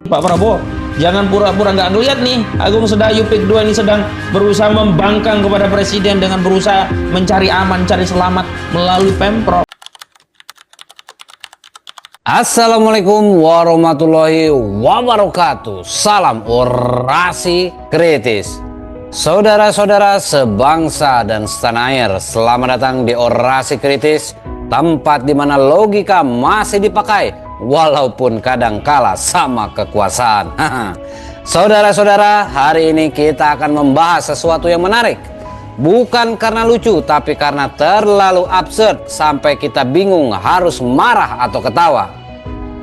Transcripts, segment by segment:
Pak Prabowo, jangan pura-pura nggak ngeliat nih. Agung Sedayu PIK 2 ini sedang berusaha membangkang kepada presiden dengan berusaha mencari aman, cari selamat melalui Pemprov. Assalamualaikum warahmatullahi wabarakatuh. Salam orasi kritis. Saudara-saudara sebangsa dan setanah air, selamat datang di Orasi Kritis, tempat di mana logika masih dipakai walaupun kadang kalah sama kekuasaan. Saudara-saudara, hari ini kita akan membahas sesuatu yang menarik. Bukan karena lucu, tapi karena terlalu absurd sampai kita bingung harus marah atau ketawa.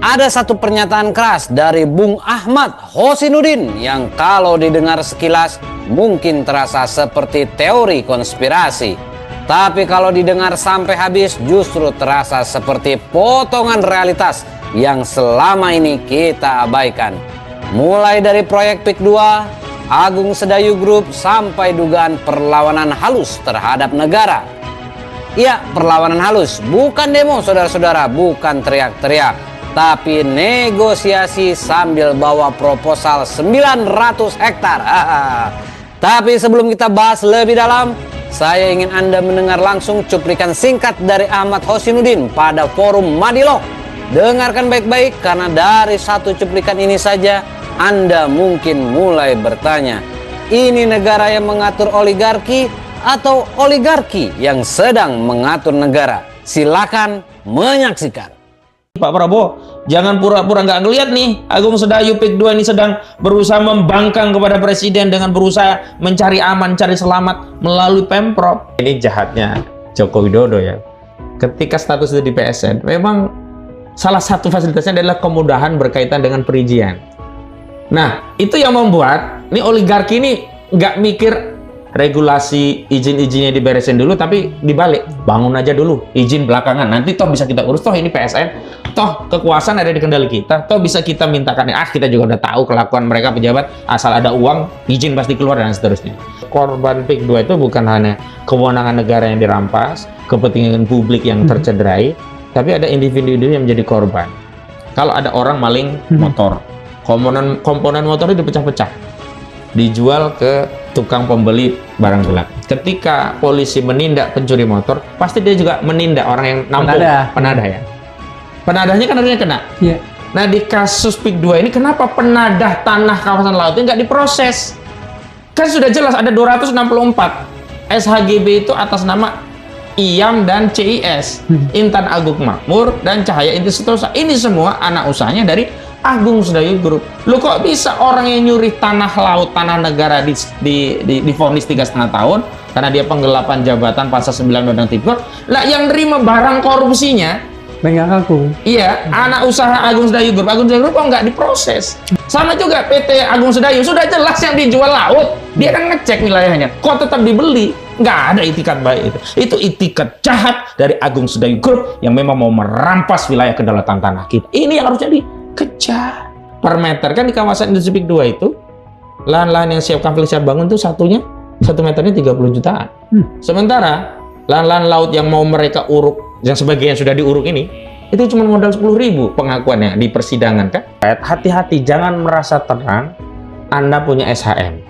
Ada satu pernyataan keras dari Bung Ahmad Hosinuddin yang kalau didengar sekilas mungkin terasa seperti teori konspirasi. Tapi kalau didengar sampai habis justru terasa seperti potongan realitas yang selama ini kita abaikan. Mulai dari proyek PIK 2, Agung Sedayu Group, sampai dugaan perlawanan halus terhadap negara. Ya, perlawanan halus, bukan demo saudara-saudara, bukan teriak-teriak, tapi negosiasi sambil bawa proposal 900 hektar. Tapi sebelum kita bahas lebih dalam, saya ingin Anda mendengar langsung cuplikan singkat dari Ahmad Hosinuddin pada forum Madilog. Dengarkan baik-baik karena dari satu cuplikan ini saja Anda mungkin mulai bertanya, ini negara yang mengatur oligarki atau oligarki yang sedang mengatur negara? Silakan menyaksikan. Pak Prabowo, jangan pura-pura nggak ngeliat nih. Agung Sedayu PIK 2 ini sedang berusaha membangkang kepada presiden dengan berusaha mencari aman, cari selamat melalui Pemprov. Ini jahatnya Joko Widodo ya. Ketika status itu di PSN, memang salah satu fasilitasnya adalah kemudahan berkaitan dengan perizinan. Nah, itu yang membuat ini oligarki ini nggak mikir regulasi izin-izinnya diberesin dulu, tapi dibalik, bangun aja dulu, izin belakangan, nanti toh bisa kita urus, toh ini PSN, toh kekuasaan ada di kendali kita, toh bisa kita mintakan, kita juga udah tahu kelakuan mereka pejabat, asal ada uang, izin pasti keluar dan seterusnya. Korban PIK 2 itu bukan hanya kewenangan negara yang dirampas, kepentingan publik yang tercederai, tapi ada individu yang menjadi korban. Kalau ada orang maling motor, komponen motor itu dipecah-pecah, dijual ke tukang pembeli barang gelap. Ketika polisi menindak pencuri motor, pasti dia juga menindak orang yang nampung penadah ya. Penadahnya kan harusnya kena. Iya. Nah, di kasus PIK 2 ini kenapa penadah tanah kawasan laut ini nggak diproses? Kan sudah jelas ada 264 SHGB itu atas nama IAM dan CIS, Intan Agung Makmur dan Cahaya Inti Setosa. Ini semua anak usahanya dari Agung Sedayu Group. Lu kok bisa orang yang nyuri tanah laut, tanah negara divonis 3,5 tahun karena dia penggelapan jabatan pasal 9 Undang-Undang Tipikor. Lah yang nerima barang korupsinya Bengkak Agung. Iya, anak usaha Agung Sedayu Group. Agung Sedayu Group kok nggak diproses? Sama juga PT Agung Sedayu, sudah jelas yang dijual laut. Dia kan ngecek wilayahnya. Kok tetap dibeli? Nggak ada itikat baik itu. Itu itikat jahat dari Agung Sedayu Group yang memang mau merampas wilayah kedaulatan tanah kita. Ini yang harusnya dikejar. Per meter kan di kawasan industri PIK 2 itu, lahan-lahan yang siap Kampung bangun itu satu meternya 30 jutaan. Sementara lahan-lahan laut yang mau mereka uruk, yang sebagian sudah diuruk ini, itu cuma modal 10.000 pengakuannya di persidangan kan. Hati-hati, jangan merasa tenang Anda punya SHM,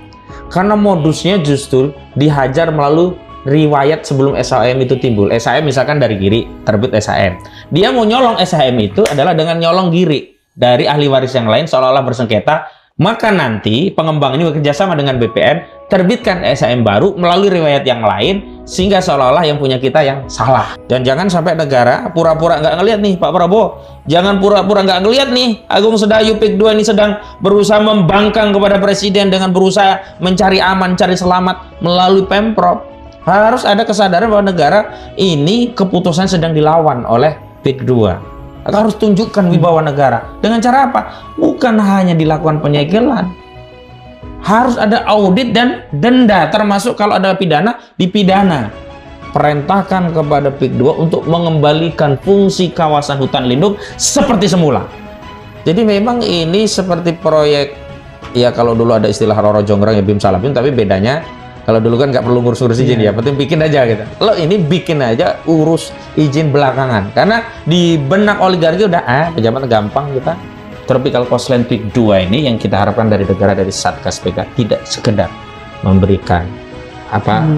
karena modusnya justru dihajar melalui riwayat sebelum SHM itu timbul. SHM misalkan dari Giri, terbit SHM, dia mau nyolong SHM itu adalah dengan nyolong Giri dari ahli waris yang lain seolah-olah bersengketa. Maka nanti pengembang ini bekerjasama dengan BPN terbitkan SHM baru melalui riwayat yang lain, sehingga seolah-olah yang punya kita yang salah. Dan jangan sampai negara pura-pura nggak ngeliat nih, Pak Prabowo, jangan pura-pura nggak ngeliat nih. Agung Sedayu PIK 2 ini sedang berusaha membangkang kepada presiden dengan berusaha mencari aman, cari selamat melalui Pemprov. Harus ada kesadaran bahwa negara ini keputusan sedang dilawan oleh PIK 2. Harus tunjukkan wibawa negara. Dengan cara apa? Bukan hanya dilakukan penyegelan, harus ada audit dan denda, termasuk kalau ada pidana, dipidana. Perintahkan kepada PIK 2 untuk mengembalikan fungsi kawasan hutan lindung seperti semula. Jadi memang ini seperti proyek, ya kalau dulu ada istilah Roro Jonggrang ya Bim Salabim, tapi bedanya Kalau dulu kan nggak perlu ngurus-ngurus izin ya, penting bikin aja gitu. Lo ini bikin aja, urus izin belakangan. Karena di benak oligarki udah pejabat gampang kita. Tropical Coastline Peak 2 ini yang kita harapkan dari negara, dari Satgas PK, tidak sekedar memberikan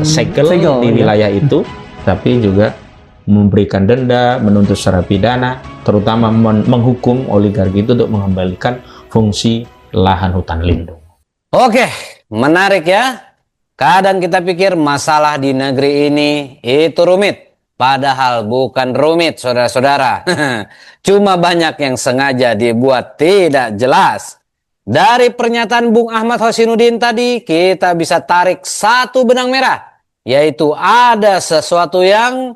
segel di wilayah itu, tapi juga memberikan denda, menuntut secara pidana, terutama menghukum oligarki itu untuk mengembalikan fungsi lahan hutan lindung. Oke, menarik ya. Kadang kita pikir masalah di negeri ini itu rumit. Padahal bukan rumit, saudara-saudara. Cuma banyak yang sengaja dibuat tidak jelas. Dari pernyataan Bung Ahmad Hosinuddin tadi, kita bisa tarik satu benang merah. Yaitu ada sesuatu yang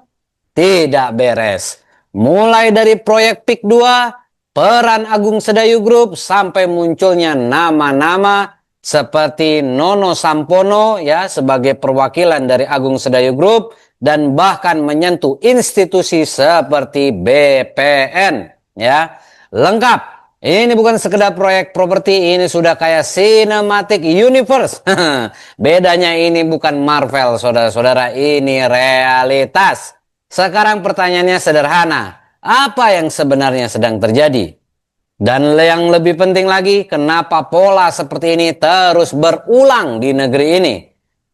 tidak beres. Mulai dari proyek PIK 2, peran Agung Sedayu Group, sampai munculnya nama-nama seperti Nono Sampono ya sebagai perwakilan dari Agung Sedayu Group, dan bahkan menyentuh institusi seperti BPN ya. Lengkap. Ini bukan sekedar proyek properti, ini sudah kayak cinematic universe. Bedanya ini bukan Marvel, saudara-saudara, ini realitas. Sekarang pertanyaannya sederhana, apa yang sebenarnya sedang terjadi? Dan yang lebih penting lagi, kenapa pola seperti ini terus berulang di negeri ini?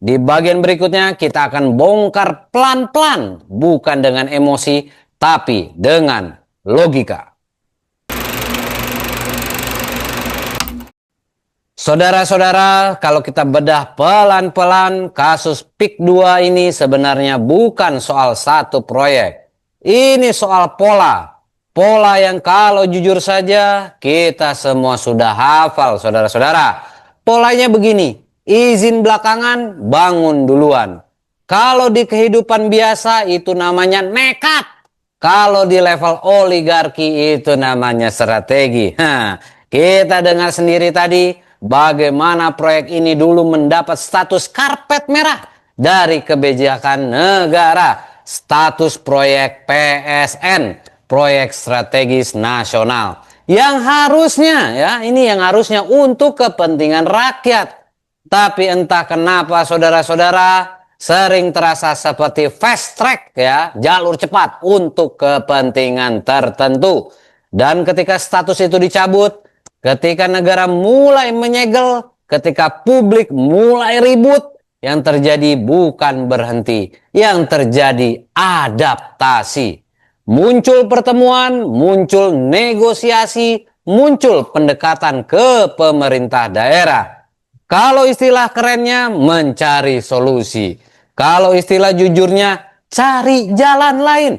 Di bagian berikutnya kita akan bongkar pelan-pelan, bukan dengan emosi, tapi dengan logika. Saudara-saudara, kalau kita bedah pelan-pelan, kasus PIK 2 ini sebenarnya bukan soal satu proyek. Ini soal pola. Pola yang kalau jujur saja kita semua sudah hafal, saudara-saudara. Polanya begini. Izin belakangan, bangun duluan. Kalau di kehidupan biasa itu namanya nekat. Kalau di level oligarki itu namanya strategi. Kita dengar sendiri tadi bagaimana proyek ini dulu mendapat status karpet merah dari kebijakan negara. Status proyek PSN, proyek strategis nasional. Yang harusnya ya, ini yang harusnya untuk kepentingan rakyat. Tapi entah kenapa saudara-saudara sering terasa seperti fast track ya, jalur cepat untuk kepentingan tertentu. Dan ketika status itu dicabut, ketika negara mulai menyegel, ketika publik mulai ribut, yang terjadi bukan berhenti, yang terjadi adaptasi. Muncul pertemuan, muncul negosiasi, muncul pendekatan ke pemerintah daerah. Kalau istilah kerennya mencari solusi. Kalau istilah jujurnya cari jalan lain.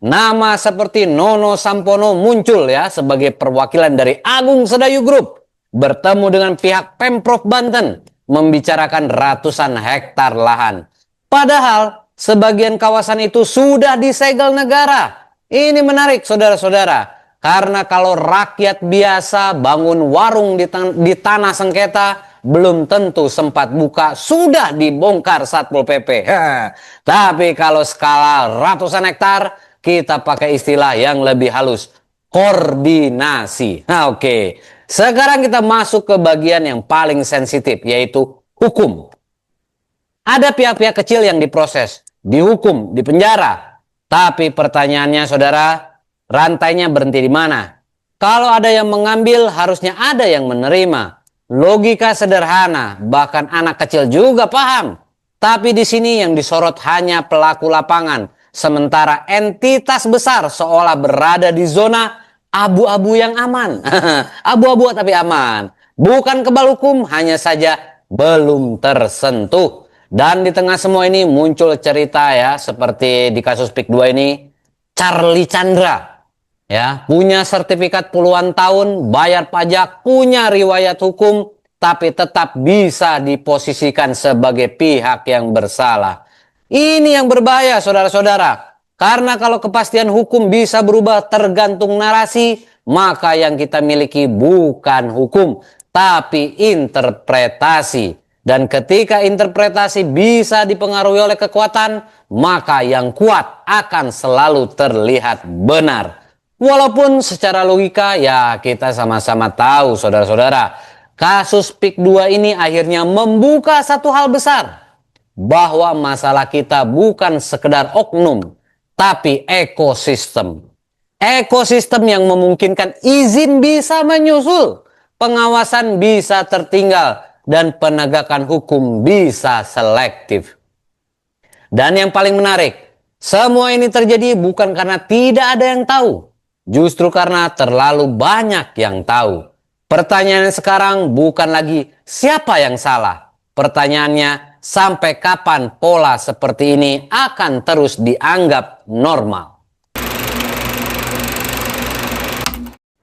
Nama seperti Nono Sampono muncul ya sebagai perwakilan dari Agung Sedayu Group. Bertemu dengan pihak Pemprov Banten. Membicarakan ratusan hektar lahan. Padahal sebagian kawasan itu sudah disegel negara. Ini menarik saudara-saudara. Karena kalau rakyat biasa bangun warung di tanah sengketa, belum tentu sempat buka, sudah dibongkar Satpol PP. Tapi kalau skala ratusan hektar, kita pakai istilah yang lebih halus, koordinasi. Oke. Sekarang kita masuk ke bagian yang paling sensitif, yaitu hukum. Ada pihak-pihak kecil yang diproses, dihukum, dipenjara. Tapi pertanyaannya saudara, rantainya berhenti di mana? Kalau ada yang mengambil, harusnya ada yang menerima. Logika sederhana, bahkan anak kecil juga paham. Tapi di sini yang disorot hanya pelaku lapangan, sementara entitas besar seolah berada di zona abu-abu yang aman. Abu-abu tapi aman. Bukan kebal hukum, hanya saja belum tersentuh. Dan di tengah semua ini muncul cerita ya, seperti di kasus PIK 2 ini, Charlie Chandra. Ya, punya sertifikat puluhan tahun, bayar pajak, punya riwayat hukum, tapi tetap bisa diposisikan sebagai pihak yang bersalah. Ini yang berbahaya saudara-saudara. Karena kalau kepastian hukum bisa berubah tergantung narasi, maka yang kita miliki bukan hukum, tapi interpretasi. Dan ketika interpretasi bisa dipengaruhi oleh kekuatan, maka yang kuat akan selalu terlihat benar. Walaupun secara logika ya kita sama-sama tahu saudara-saudara, kasus PIK 2 ini akhirnya membuka satu hal besar. Bahwa masalah kita bukan sekedar oknum, tapi ekosistem. ekosistem yang memungkinkan izin bisa menyusul, pengawasan bisa tertinggal, dan penegakan hukum bisa selektif. Dan yang paling menarik, semua ini terjadi bukan karena tidak ada yang tahu, justru karena terlalu banyak yang tahu. Pertanyaannya sekarang bukan lagi siapa yang salah. Pertanyaannya, sampai kapan pola seperti ini akan terus dianggap normal?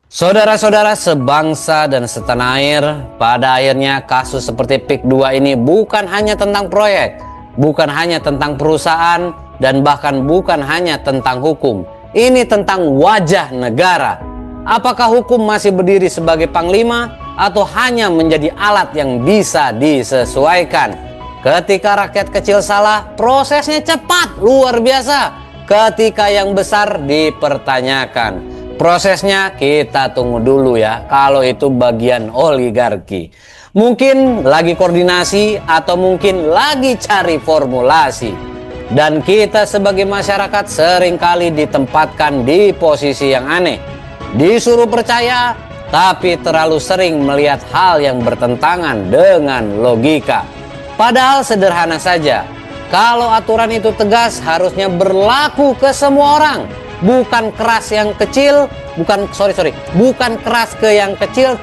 Saudara-saudara sebangsa dan setanah air, pada akhirnya kasus seperti PIK 2 ini bukan hanya tentang proyek, bukan hanya tentang perusahaan, dan bahkan bukan hanya tentang hukum. Ini tentang wajah negara. Apakah hukum masih berdiri sebagai panglima atau hanya menjadi alat yang bisa disesuaikan? Ketika rakyat kecil salah, prosesnya cepat, luar biasa. Ketika yang besar dipertanyakan, prosesnya kita tunggu dulu ya, kalau itu bagian oligarki. Mungkin lagi koordinasi atau mungkin lagi cari formulasi. Dan kita sebagai masyarakat seringkali ditempatkan di posisi yang aneh. Disuruh percaya, tapi terlalu sering melihat hal yang bertentangan dengan logika. Padahal sederhana saja, kalau aturan itu tegas harusnya berlaku ke semua orang. Bukan keras yang kecil, bukan keras ke yang kecil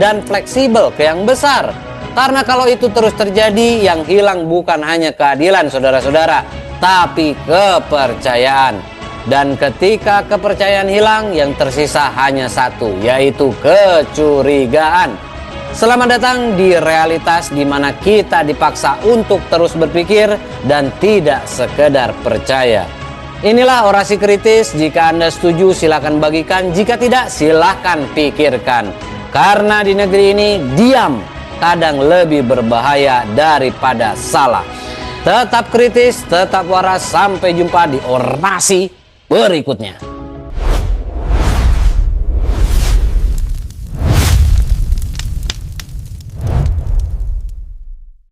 dan fleksibel ke yang besar. Karena kalau itu terus terjadi, yang hilang bukan hanya keadilan saudara-saudara, tapi kepercayaan. Dan ketika kepercayaan hilang, yang tersisa hanya satu, yaitu kecurigaan. Selamat datang di realitas di mana kita dipaksa untuk terus berpikir dan tidak sekedar percaya. Inilah orasi kritis. Jika Anda setuju silakan bagikan, jika tidak silakan pikirkan. Karena di negeri ini diam kadang lebih berbahaya daripada salah. Tetap kritis, tetap waras. Sampai jumpa di orasi berikutnya.